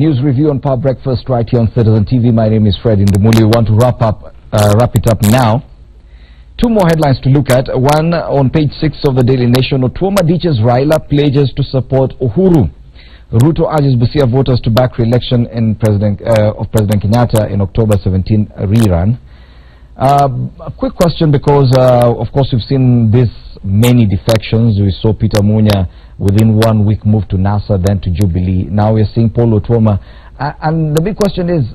News review on Power Breakfast right here on Citizen TV. My name is Fred Indumuli. We want to wrap it up now. Two more headlines to look at. One on page 6 of the Daily Nation. Otuoma ditches Raila, pledges to support Uhuru. Ruto urges Busia voters to back re-election in President Kenyatta in October 17 rerun. A quick question, because of course we've seen this many defections. We saw Peter Munya within 1 week move to NASA, then to Jubilee. Now we're seeing Paul Otuoma. And the big question is,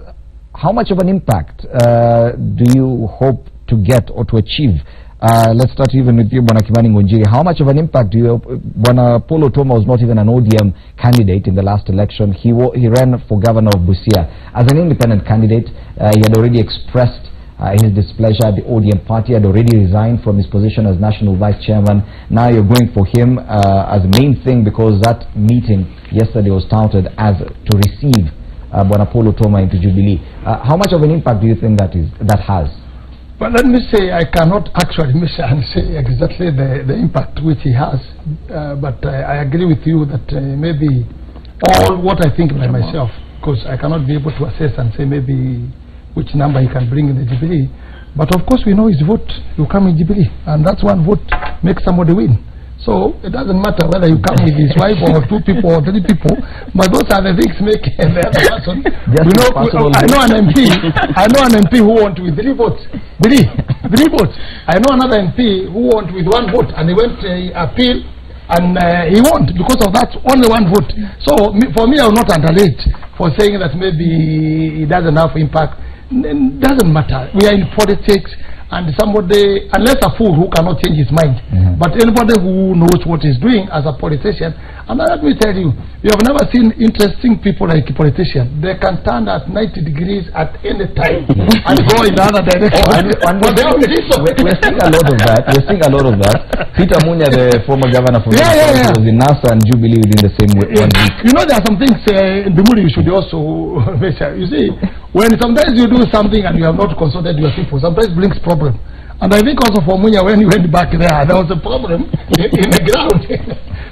how much of an impact do you hope to get or to achieve? Let's start even with you, Bwana Kimani Ngunjiri. How much of an impact do you... Bwana Paul Otuoma was not even an ODM candidate in the last election. He ran for governor of Busia. As an independent candidate, he had already expressed his displeasure. The ODM party had already resigned from his position as national vice chairman. Now you're going for him as the main thing, because that meeting yesterday was touted as to receive Bwana Paul Otuoma into Jubilee. How much of an impact do you think that has? But let me say, I cannot actually measure and say exactly the impact which he has. But I agree with you that maybe all what I think by myself, because I cannot be able to assess and say maybe which number he can bring in the Jubilee. But of course we know his vote will come in Jubilee, and that's one vote makes somebody win. So it doesn't matter whether you come with his wife or 2 people or 3 people, but those are the things making the other person. I know an MP who went with 3 votes. 3 votes. I know another MP who went with 1 vote, and he went appeal, and he won because of that only 1 vote. So for me, I will not underrate for saying that maybe it doesn't have impact. It doesn't matter. We are in politics, and somebody, unless a fool who cannot change his mind, but anybody who knows what he's doing as a politician. And let me tell you, you have never seen interesting people like a politician. They can turn at 90 degrees at any time and go in the other direction. We're seeing a lot of that. We're seeing a lot of that. Peter Munya, the former governor from was in NASA and Jubilee within the same 1 week. You know, there are some things in the movie you should also measure. You see, when sometimes you do something and you have not consulted your people, sometimes it brings problem. And I think also for Munya, when he went back there was a problem in the ground.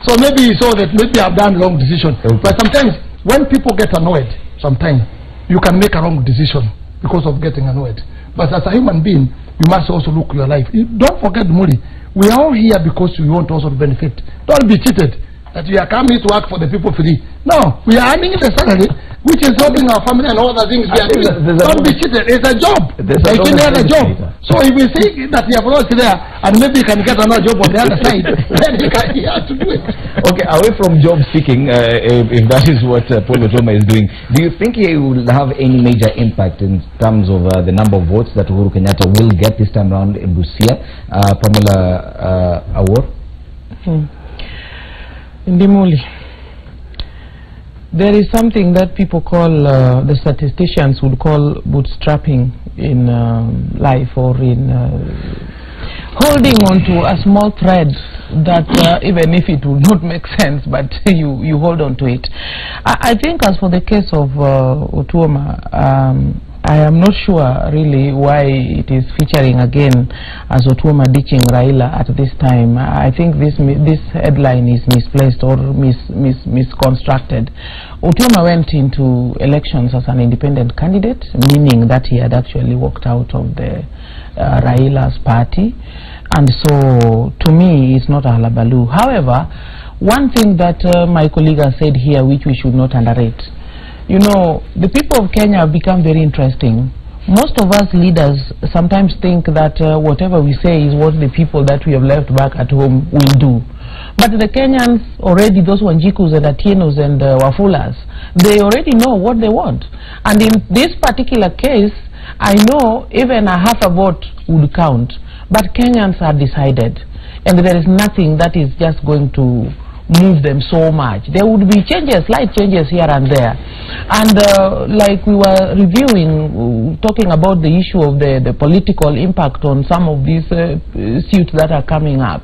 So maybe he saw that maybe I've done wrong decision. But sometimes when people get annoyed, sometimes you can make a wrong decision because of getting annoyed. But as a human being, you must also look at your life. Don't forget, Muri, we are all here because we want also to benefit. Don't be cheated that we are coming to work for the people free. No, we are earning the salary, which is helping our family and all the things we are doing. Don't be cheated. It's a job. Like any other job. So if we see that you have lost there, and maybe you can get another job on the other side, then you have to do it. Okay, away from job seeking, if that is what Paul Otuoma is doing, do you think he will have any major impact in terms of the number of votes that Uhuru Kenyatta will get this time around in Busia? Pamela Awor? Ndimuli, there is something that people call, the statisticians would call bootstrapping in life, or in holding on to a small thread that even if it would not make sense, but you hold on to it. I think as for the case of Otuoma, I am not sure really why it is featuring again as Otuoma ditching Raila at this time. I think this headline is misplaced or misconstructed. Otuoma went into elections as an independent candidate, meaning that he had actually walked out of the Raila's party. And so, to me, it's not a halabaloo. However, one thing that my colleague has said here, which we should not underrate, you know, the people of Kenya have become very interesting. Most of us leaders sometimes think that whatever we say is what the people that we have left back at home will do. But the Kenyans already, those Wanjikus and Atienos and Wafulas, they already know what they want. And in this particular case, I know even a half a vote would count. But Kenyans are decided. And there is nothing that is just going to move them so much. There would be changes, slight changes here and there. And like we were reviewing, talking about the issue of the political impact on some of these suits that are coming up,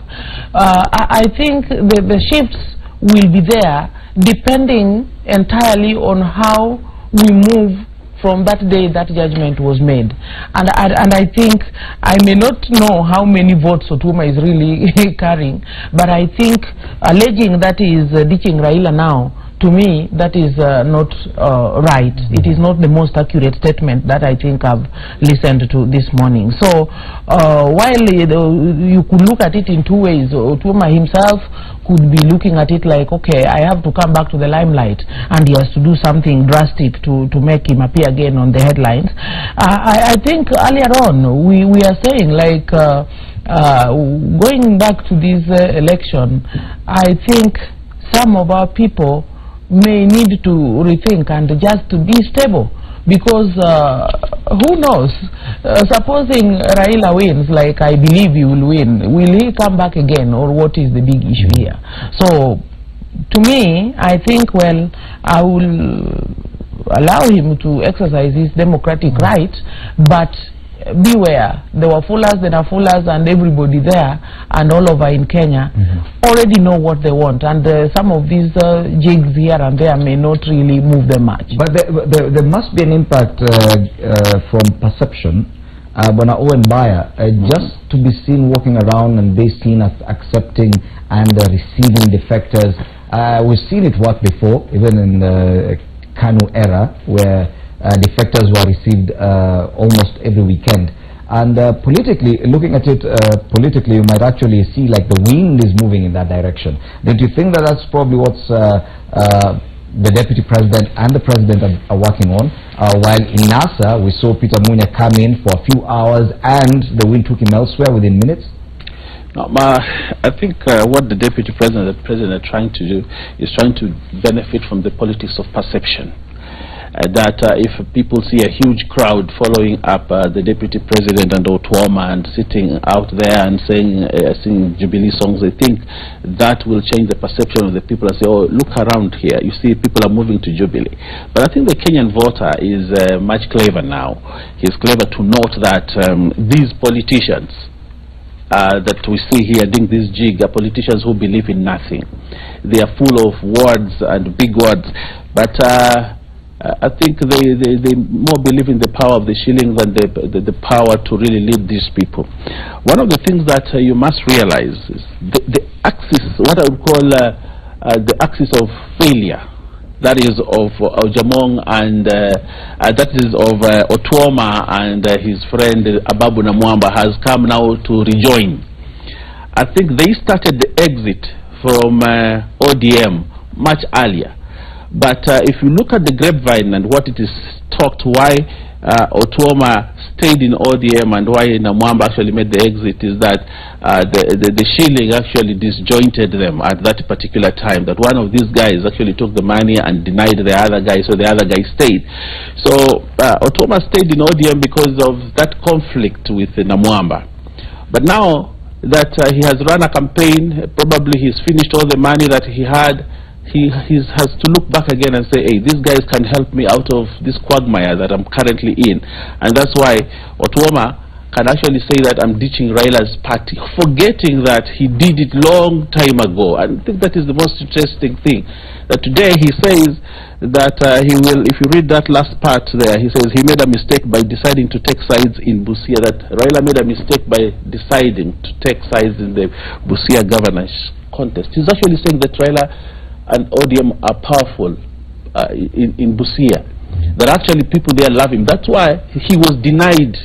I think the shifts will be there depending entirely on how we move from that day that judgment was made. And I think, I may not know how many votes Otuoma is really carrying, but I think alleging that he is ditching Raila now to me, that is not right. It is not the most accurate statement that I think I've listened to this morning. So while you could look at it in two ways, Otuoma himself could be looking at it like, okay, I have to come back to the limelight, and he has to do something drastic to make him appear again on the headlines. I think earlier on we are saying, like, going back to this election, I think some of our people may need to rethink and just to be stable, because who knows, supposing Raila wins, like I believe he will win, will he come back again, or what is the big issue here? So to me, I think, well, I will allow him to exercise his democratic right, but beware, there were foolers, there are foolers, and everybody there and all over in Kenya already know what they want, and some of these jigs here and there may not really move them much. But there must be an impact from perception. Bona Owen Baya, just to be seen walking around and be seen as accepting and receiving defectors. We've seen it work before, even in the Kanu era, where defectors were received almost every weekend. And politically, looking at it politically, you might actually see like the wind is moving in that direction. Don't you think that that's probably what's the deputy president and the president are working on? While in NASA, we saw Peter Munya come in for a few hours and the wind took him elsewhere within minutes. No, I think what the deputy president and the president are trying to do is trying to benefit from the politics of perception. That if people see a huge crowd following up the deputy president and Otuoma and sitting out there and singing Jubilee songs, they think that will change the perception of the people and say, oh, look around here, you see people are moving to Jubilee. But I think the Kenyan voter is much clever now. He's clever to note that these politicians that we see here doing this jig are politicians who believe in nothing. They are full of words and big words, but I think they more believe in the power of the shilling than the power to really lead these people. One of the things that you must realize is the axis, what I would call the axis of failure, that is of Ojamong and that is of Otuoma and his friend Ababu Namwamba, has come now to rejoin. I think they started the exit from ODM much earlier. But if you look at the grapevine and what it is talked, why Otuoma stayed in ODM and why Namwamba actually made the exit, is that the shilling actually disjointed them at that particular time. That one of these guys actually took the money and denied the other guy, so the other guy stayed. So Otuoma stayed in ODM because of that conflict with Namwamba. But now that he has run a campaign, probably he's finished all the money that he had, he has to look back again and say, hey, these guys can help me out of this quagmire that I'm currently in. And that's why Otuoma can actually say that I'm ditching Raila's party, forgetting that he did it long time ago. And I think that is the most interesting thing, that today he says that he will, if you read that last part there, he says he made a mistake by deciding to take sides in Busia, that Raila made a mistake by deciding to take sides in the Busia governance contest. He's actually saying that Raila and ODM are powerful in Busia. There are actually people there love him. That's why he was denied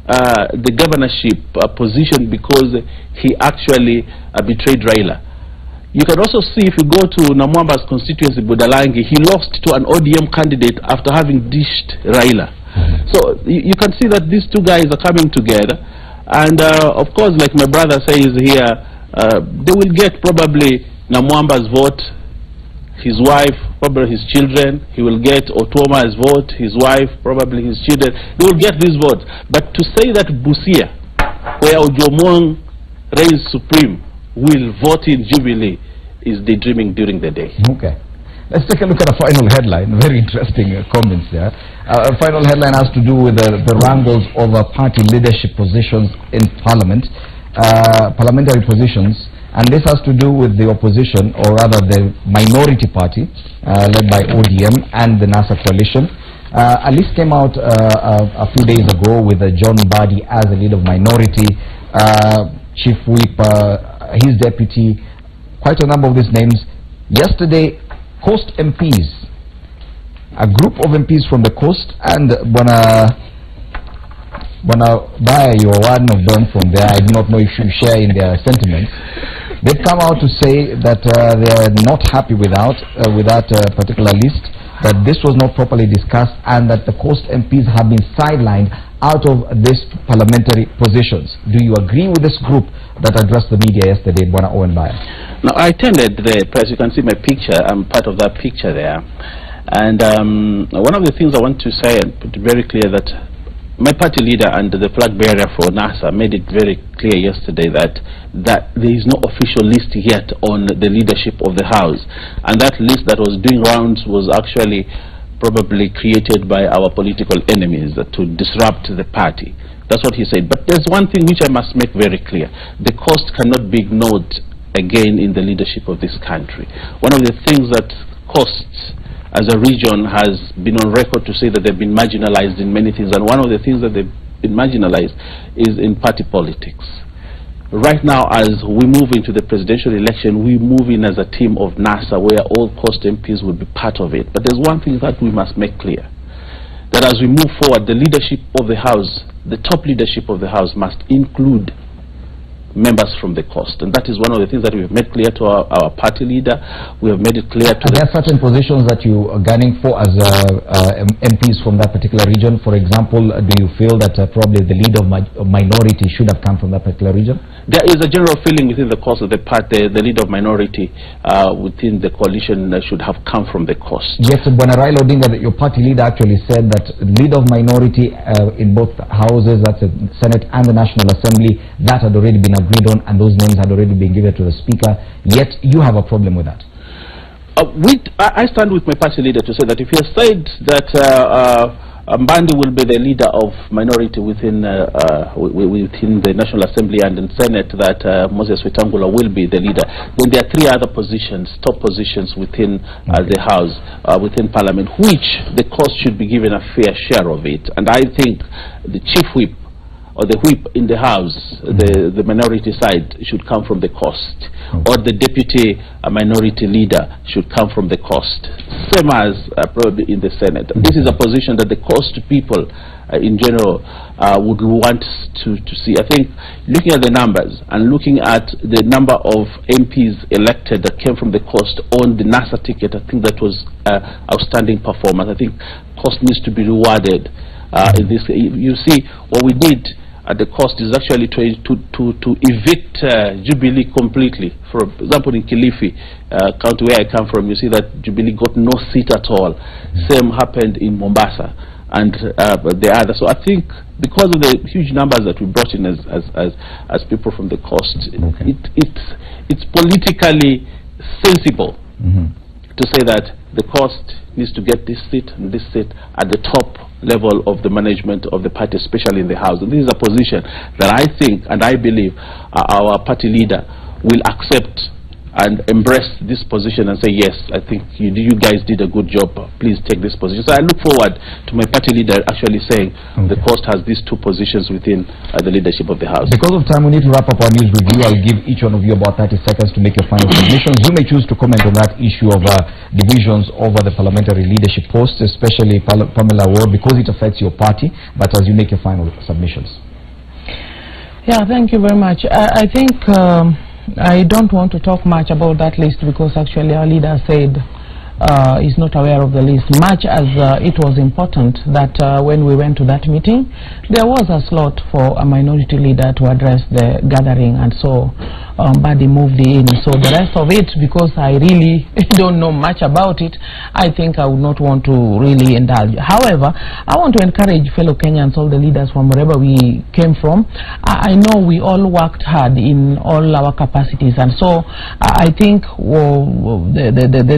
the governorship position, because he actually betrayed Raila. You can also see, if you go to Namwamba's constituency, Budalangi, he lost to an ODM candidate after having dished Raila. So you can see that these two guys are coming together, and of course, like my brother says here, they will get probably Namwamba's vote, his wife, probably his children. He will get Otuoma's vote, his wife, probably his children. They will get these votes. But to say that Busia, where Ojomong reigns supreme, will vote in Jubilee is daydreaming during the day. Okay. Let's take a look at a final headline. Very interesting comments there. A final headline has to do with the wrangles over party leadership positions in Parliament, parliamentary positions. And this has to do with the opposition, or rather the minority party, led by ODM and the NASA coalition. A list came out a few days ago with John Mbadi as the leader of minority, Chief Whip, his deputy, quite a number of these names. Yesterday, Coast MPs, a group of MPs from the Coast, and Bwana Baya, you're one of them from there. I do not know if you share in their sentiments. They've come out to say that they are not happy with that particular list, that this was not properly discussed, and that the Coast MPs have been sidelined out of these parliamentary positions. Do you agree with this group that addressed the media yesterday, Bwana Owen Baya? Now, I attended the press. You can see my picture. I'm part of that picture there. And one of the things I want to say and put very clear that my party leader and the flag bearer for NASA made it very clear yesterday that there is no official list yet on the leadership of the House. And that list that was doing rounds was actually probably created by our political enemies to disrupt the party. That's what he said. But there's one thing which I must make very clear. The Coast cannot be ignored again in the leadership of this country. One of the things that Coast as a region has been on record to say that they've been marginalized in many things, and one of the things that they've been marginalized is in party politics. Right now, as we move into the presidential election, we move in as a team of NASA where all Coast MPs will be part of it. But there's one thing that we must make clear, that as we move forward, the leadership of the House, the top leadership of the House must include members from the Coast, and that is one of the things that we have made clear to our party leader. We have made it clear to there are certain positions that you are gunning for as MPs from that particular region. For example, do you feel that probably the leader of minority should have come from that particular region? There is a general feeling within the Coast of the party, the leader of minority within the coalition should have come from the Coast. Yes, Bwana Raila Odinga, that your party leader actually said that leader of minority in both houses, that's the Senate and the National Assembly, that had already been agreed on, and those names had already been given to the Speaker, yet you have a problem with that. I stand with my party leader to say that if he has said that Mbandi will be the leader of minority within the National Assembly and in Senate, that Moses Wetangula will be the leader, then there are three other positions, top positions within the House, within Parliament, which the Coast should be given a fair share of it. And I think the chief whip or the whip in the House, the minority side, should come from the Coast, or the deputy minority leader should come from the Coast, same as probably in the Senate. This is a position that the Coast people in general would want to see. I think looking at the numbers and looking at the number of MPs elected that came from the Coast on the NASA ticket, I think that was outstanding performance. I think Coast needs to be rewarded in this. You see, what we did at the Coast is actually to evict Jubilee completely. For example, in Kilifi county, where I come from, you see that Jubilee got no seat at all. Same happened in Mombasa and the other. So I think because of the huge numbers that we brought in as people from the Coast, it's politically sensible to say that the Coast needs to get this seat and this seat at the top level of the management of the party, especially in the House. And this is a position that I think and I believe our party leader will accept and embrace this position and say, yes, I think you guys did a good job, please take this position. So I look forward to my party leader actually saying the Coast has these two positions within the leadership of the House. Because of time, we need to wrap up our news review. I'll give each one of you about 30 seconds to make your final submissions. You may choose to comment on that issue of divisions over the parliamentary leadership posts, especially Pamela Ward, because it affects your party, but as you make your final submissions. Yeah, thank you very much. I think I don't want to talk much about that list because actually our leader said is not aware of the list, much as it was important that when we went to that meeting, there was a slot for a minority leader to address the gathering, and so Buddy moved in. So the rest of it, because I really don't know much about it, I think I would not want to really indulge. However, I want to encourage fellow Kenyans, all the leaders from wherever we came from. I know we all worked hard in all our capacities, and so I think the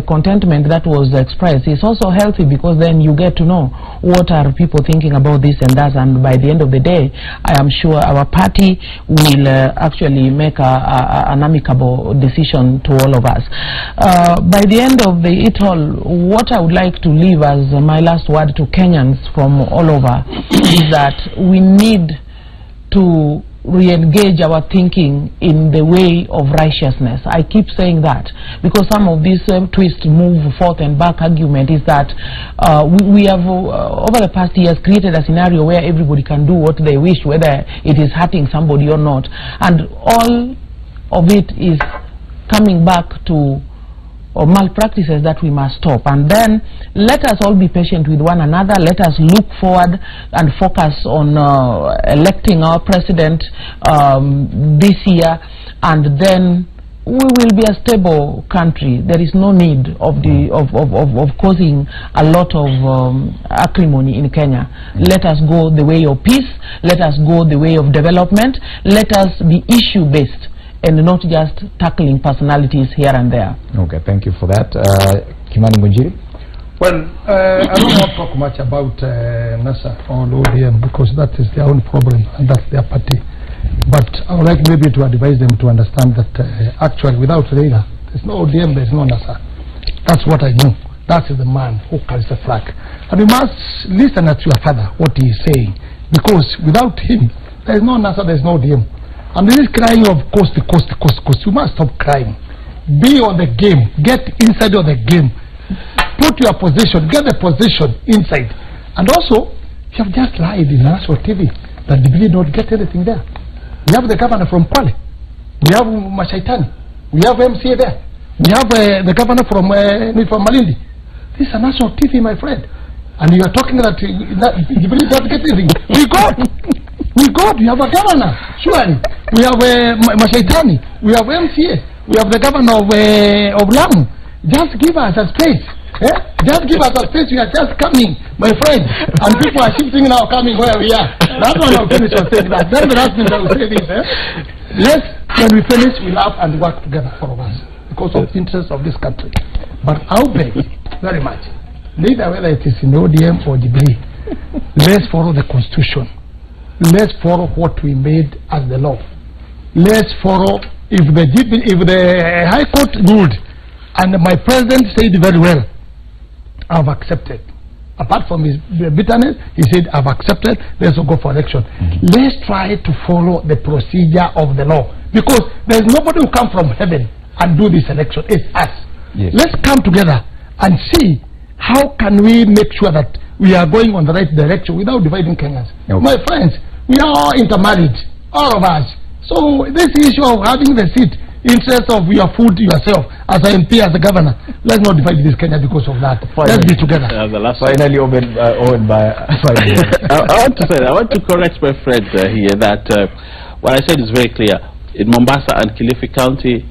contentment that was expressed is also healthy, because then you get to know what are people thinking about this and that, and by the end of the day, I am sure our party will actually make an amicable decision to all of us. By the end of it all, what I would like to leave as my last word to Kenyans from all over is that we need to re-engage our thinking in the way of righteousness. I keep saying that because some of these twist, move forth and back argument is that we have over the past years created a scenario where everybody can do what they wish, whether it is hurting somebody or not, and all of it is coming back to malpractices that we must stop. And then let us all be patient with one another. Let us look forward and focus on electing our president this year, and then we will be a stable country. There is no need of causing a lot of acrimony in Kenya. Let us go the way of peace. Let us go the way of development. Let us be issue-based and not just tackling personalities here and there. Okay, thank you for that. Kimani Munjiri? Well, I don't want to talk much about NASA or ODM because that is their own problem and that's their party. But I would like maybe to advise them to understand that actually without Raila, there's no ODM, there's no NASA. That's what I know. That is the man who carries the flag. And you must listen to your father, what he is saying. Because without him, there's no NASA, there's no ODM. And this is crying of coast to coast to coast to coast. You must stop crying. Be on the game. Get inside of the game. Put your position. Get the position inside. And also, you have just lied in national TV that Jubilee don't get anything there. We have the governor from Kwale. We have Mashaitani. We have MCA there. We have the governor from Malindi. This is a national TV, my friend. And you are talking that Jubilee doesn't get anything. We got. We have a governor, surely. We have Mashaitani, we have MCA, we have the governor of Lamu. Just give us a space. Just give us a space. We are just coming, my friend. And people are shifting now, coming where we are. That's why I'll finish saying that. Then the last thing I will say this. When we finish, we laugh and work together, all of us, because of the interests of this country. But I'll beg very much, neither whether it is in ODM or Jubilee, let's follow the Constitution. Let's follow what we made as the law. Let's follow if the High Court ruled and my president said very well, I've accepted. Apart from his bitterness, he said, I've accepted, let's go for election. Let's try to follow the procedure of the law. Because there's nobody who come from heaven and do this election. It's us. Yes. Let's come together and see how can we make sure that we are going on the right direction without dividing Kenyans. Okay. My friends, we are all intermarried, all of us. So this issue of having the seat, interest of your food yourself, as an MP, as a governor, let's not divide this Kenya because of that. Finally, let's be together. Finally, Owen by I want to correct my friend here that what I said is very clear. In Mombasa and Kilifi County,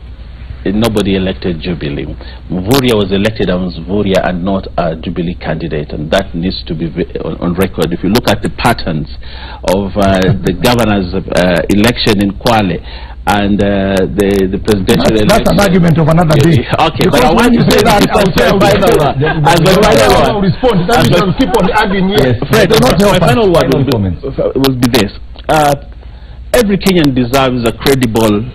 nobody elected Jubilee. Mvurya was elected as Mvurya and not a Jubilee candidate, and that needs to be on record. If you look at the patterns of the governor's election in Kwale and the presidential election. That's an argument of another day. Okay, but I want to say that I will respond. That is to keep on arguing here. Fred, my final word will be this. Every Kenyan deserves a credible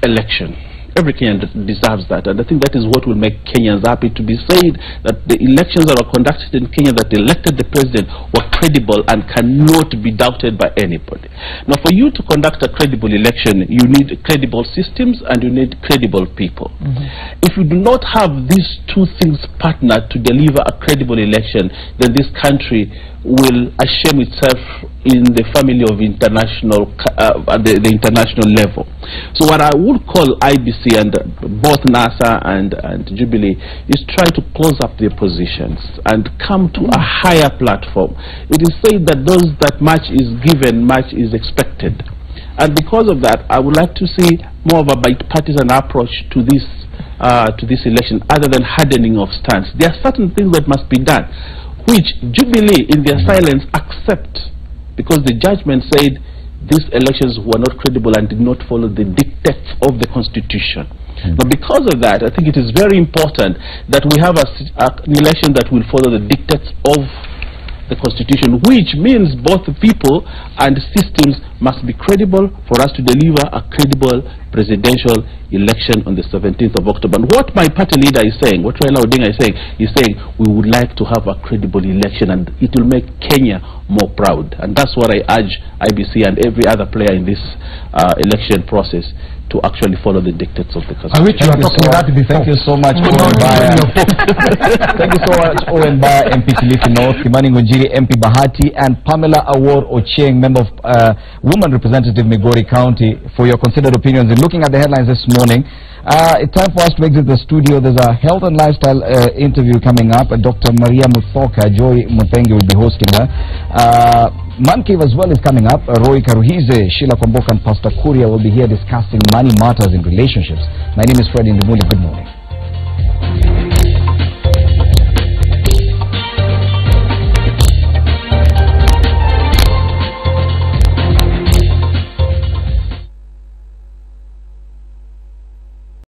election. Every Kenyan deserves that, and I think that is what will make Kenyans happy, to be said that the elections that were conducted in Kenya that elected the president were credible and cannot be doubted by anybody. Now, for you to conduct a credible election, you need credible systems and you need credible people. If you do not have these two things partnered to deliver a credible election, then this country will shame itself in the family of international, at the international level. So what I would call IBC and both NASA and Jubilee is try to close up their positions and come to a higher platform. It is said that those that much is given, much is expected. And because of that, I would like to see more of a bipartisan approach to this election, other than hardening of stance. There are certain things that must be done, which Jubilee in their silence accept, because the judgment said these elections were not credible and did not follow the dictates of the Constitution. But because of that, I think it is very important that we have an election that will follow the dictates of the Constitution, which means both people and systems must be credible for us to deliver a credible presidential election on the 17th of October. And what my party leader is saying, what Raila Odinga is saying we would like to have a credible election, and it will make Kenya more proud. And that's what I urge IBC and every other player in this election process to actually follow the dictates of the Constitution. I wish you were talking that before. Thank you so much, Owen Baya. Thank you so much, Owen Baya, MP Kilifi North, Kimani Ngunjiri, MP Bahati, and Pamela Awor Ochieng, member of Woman Representative Migori County, for your considered opinions. And looking at the headlines this morning, it's time for us to exit the studio. There's a health and lifestyle interview coming up. Dr. Maria Muthoka, Joy Muthengi will be hosting her. Man Cave as well is coming up. Roy Karuhize, Sheila Komboka, and Pastor Kuria will be here discussing money matters in relationships. My name is Fred Indemuli. Good morning.